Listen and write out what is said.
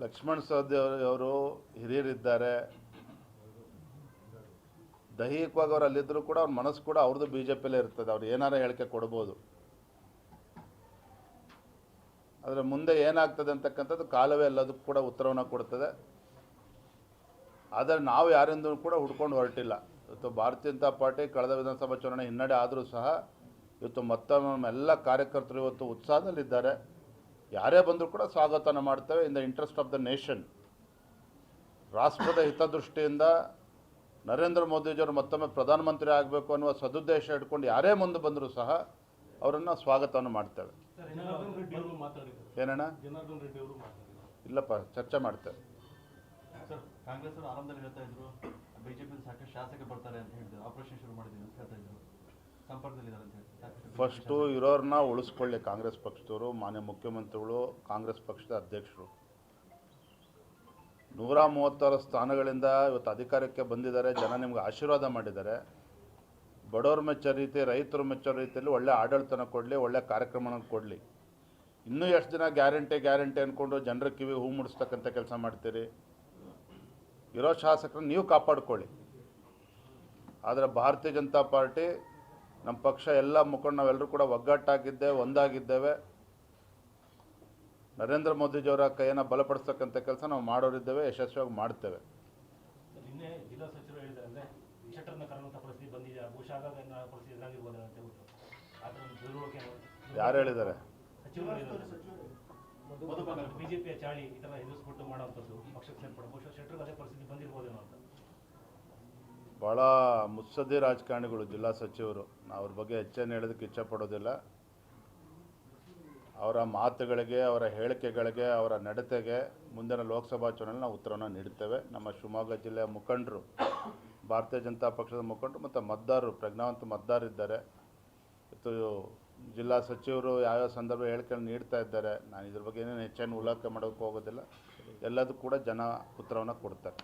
ಲಕ್ಷ್ಮಣ್ ಸವದಿ ಅವರು ಹಿರಿಯರಿದ್ದಾರೆ, ದೈಹಿಕವಾಗಿ ಅವ್ರು ಅಲ್ಲಿದ್ದರೂ ಕೂಡ ಅವ್ರ ಮನಸ್ಸು ಕೂಡ ಅವ್ರದ್ದು BJPಯಲ್ಲೇ ಇರ್ತದೆ. ಅವ್ರು ಏನಾರ ಹೇಳಿಕೆ ಕೊಡ್ಬೋದು, ಆದರೆ ಮುಂದೆ ಏನಾಗ್ತದೆ ಅಂತಕ್ಕಂಥದ್ದು ಕಾಲವೇ ಎಲ್ಲದಕ್ಕೂ ಕೂಡ ಉತ್ತರವನ್ನು ಕೊಡ್ತದೆ. ಆದರೆ ನಾವು ಯಾರಿಂದೂ ಕೂಡ ಹುಡ್ಕೊಂಡು ಹೊರಟಿಲ್ಲ. ಇವತ್ತು ಭಾರತೀಯ ಜನತಾ ಪಾರ್ಟಿ ಕಳೆದ ವಿಧಾನಸಭಾ ಚುನಾವಣೆ ಹಿನ್ನಡೆ ಆದರೂ ಸಹ ಇವತ್ತು ಮತ್ತೊಮ್ಮೆ ಎಲ್ಲ ಕಾರ್ಯಕರ್ತರು ಇವತ್ತು ಉತ್ಸಾಹದಲ್ಲಿದ್ದಾರೆ. ಯಾರೇ ಬಂದರೂ ಕೂಡ ಸ್ವಾಗತನ ಮಾಡ್ತೇವೆ. In the interest of the nation, ರಾಷ್ಟ್ರದ ಹಿತದೃಷ್ಟಿಯಿಂದ ನರೇಂದ್ರ ಮೋದಿಜಿಯವರು ಮತ್ತೊಮ್ಮೆ ಪ್ರಧಾನಮಂತ್ರಿ ಆಗಬೇಕು ಅನ್ನುವ ಸದುದ್ದೇಶ ಇಟ್ಕೊಂಡು ಯಾರೇ ಮುಂದೆ ಬಂದರೂ ಸಹ ಅವರನ್ನು ಸ್ವಾಗತವನ್ನು ಮಾಡ್ತೇವೆ. ಏನಣ್ಣ? ಇಲ್ಲಪ್ಪ, ಚರ್ಚೆ ಮಾಡ್ತೇವೆ. ಸರ್, ಕಾಂಗ್ರೆಸ್ ಅವರು ಆರಂಭದಲ್ಲಿ ಹೇಳ್ತಾ ಇದ್ರು ಬಿಜೆಪಿ ಸಾಕಷ್ಟು ಶಾಸಕರು ಬರ್ತಾರೆ ಅಂತ ಹೇಳಿದ್ರು, ಆಪರೇಷನ್ ಶುರು ಮಾಡಿದ್ದೀವಿ ಅಂತ ಹೇಳ್ತಾ ಇದ್ರು, ಸಂಪರ್ಕದಲ್ಲಿದ್ದಾರೆ ಅಂತ ಹೇಳಿ. ಫಸ್ಟು ಇರೋರನ್ನ ಉಳಿಸ್ಕೊಳ್ಳಿ. ಕಾಂಗ್ರೆಸ್ ಪಕ್ಷದವರು, ಮಾನ್ಯ ಮುಖ್ಯಮಂತ್ರಿಗಳು, ಕಾಂಗ್ರೆಸ್ ಪಕ್ಷದ ಅಧ್ಯಕ್ಷರು 136 ಸ್ಥಾನಗಳಿಂದ ಇವತ್ತು ಅಧಿಕಾರಕ್ಕೆ ಬಂದಿದ್ದಾರೆ. ಜನ ನಿಮ್ಗೆ ಆಶೀರ್ವಾದ ಮಾಡಿದ್ದಾರೆ. ಬಡವ್ರ ಮೆಚ್ಚೋ ರೀತಿ, ರೈತರು ಮೆಚ್ಚೋ ರೀತಿಯಲ್ಲಿ ಒಳ್ಳೆ ಆಡಳಿತನ ಕೊಡಲಿ, ಒಳ್ಳೆ ಕಾರ್ಯಕ್ರಮನ ಕೊಡಲಿ. ಇನ್ನೂ ಎಷ್ಟು ದಿನ ಗ್ಯಾರಂಟಿ ಅಂದ್ಕೊಂಡು ಜನರ ಕಿವಿ ಹೂ ಮುಡಿಸ್ತಕ್ಕಂಥ ಕೆಲಸ ಮಾಡ್ತೀರಿ? ಇರೋ ಶಾಸಕರನ್ನ ನೀವು ಕಾಪಾಡ್ಕೊಳ್ಳಿ. ಆದರೆ ಭಾರತೀಯ ಜನತಾ ಪಾರ್ಟಿ, ನಮ್ಮ ಪಕ್ಷ ಎಲ್ಲ ಮುಖಂಡು ನಾವೆಲ್ಲರೂ ಕೂಡ ಒಗ್ಗಟ್ಟಾಗಿದ್ದೇವೆ, ಒಂದಾಗಿದ್ದೇವೆ. ನರೇಂದ್ರ ಮೋದಿಜಿಯವರ ಕೈಯನ್ನು ಬಲಪಡಿಸ್ತಕ್ಕಂಥ ಕೆಲಸ ನಾವು ಮಾಡೋರಿದ್ದೇವೆ, ಯಶಸ್ವಿಯಾಗಿ ಮಾಡ್ತೇವೆ. ನಿನ್ನೆ ಜಿಲ್ಲಾ ಸಚಿವರು ಹೇಳಿದ್ದಾರೆ, ಶೆಟ್ಟರ್ನ ಕರೆಯುವಂಥ ಪರಿಸ್ಥಿತಿ ಬಂದಿದೆ, ಬಹುಶಃ ಪರಿಸ್ಥಿತಿ ಎದುರಾಗಿರ್ಬೋದು ಅಂತ ಹೇಳ್ಬಿಟ್ಟು. ಯಾರು ಹೇಳಿದ್ದಾರೆ? ಬಿಜೆಪಿಯ ಚಾಳಿ ಈ ಥರ ಎದುರಿಸ್ಬಿಟ್ಟು ಮಾಡುವಂಥದ್ದು ಪಕ್ಷಕ್ಕೆ ಸೇರ್ಪಡೆ, ಬಹುಶಃ ಶೆಟ್ಟರ್ಗೆ ಅದೇ ಪರಿಸ್ಥಿತಿ ಬಂದಿರ್ಬೋದೇನೋ ಅಂತ. ಭಾಳ ಮುತ್ಸದ್ದಿ ರಾಜಕಾರಣಿಗಳು ಜಿಲ್ಲಾ ಸಚಿವರು. ನಾವು ಅವ್ರ ಬಗ್ಗೆ ಹೆಚ್ಚೇನು ಹೇಳೋದಕ್ಕೆ ಇಚ್ಛೆ ಪಡೋದಿಲ್ಲ. ಅವರ ಮಾತುಗಳಿಗೆ, ಅವರ ಹೇಳಿಕೆಗಳಿಗೆ, ಅವರ ನಡತೆಗೆ ಮುಂದಿನ ಲೋಕಸಭಾ ಚುನಾವಣೆ ನಾವು ಉತ್ತರವನ್ನು ನೀಡುತ್ತೇವೆ. ನಮ್ಮ ಶಿವಮೊಗ್ಗ ಜಿಲ್ಲೆಯ ಮುಖಂಡರು, ಭಾರತೀಯ ಜನತಾ ಪಕ್ಷದ ಮುಖಂಡರು ಮತ್ತು ಮತದಾರರು, ಪ್ರಜ್ಞಾವಂತ ಮತದಾರರಿದ್ದಾರೆ. ಇವತ್ತು ಜಿಲ್ಲಾ ಸಚಿವರು ಯಾವ್ಯಾವ ಸಂದರ್ಭ ಹೇಳಿಕೆಯನ್ನು ನೀಡ್ತಾ ಇದ್ದಾರೆ, ನಾನು ಇದ್ರ ಬಗ್ಗೆ ಏನೇನು ಹೆಚ್ಚೇನು ಉಲ್ಲೇಖ ಮಾಡೋಕ್ಕೆ ಹೋಗೋದಿಲ್ಲ. ಎಲ್ಲದೂ ಕೂಡ ಜನ ಉತ್ತರವನ್ನು ಕೊಡ್ತಾರೆ.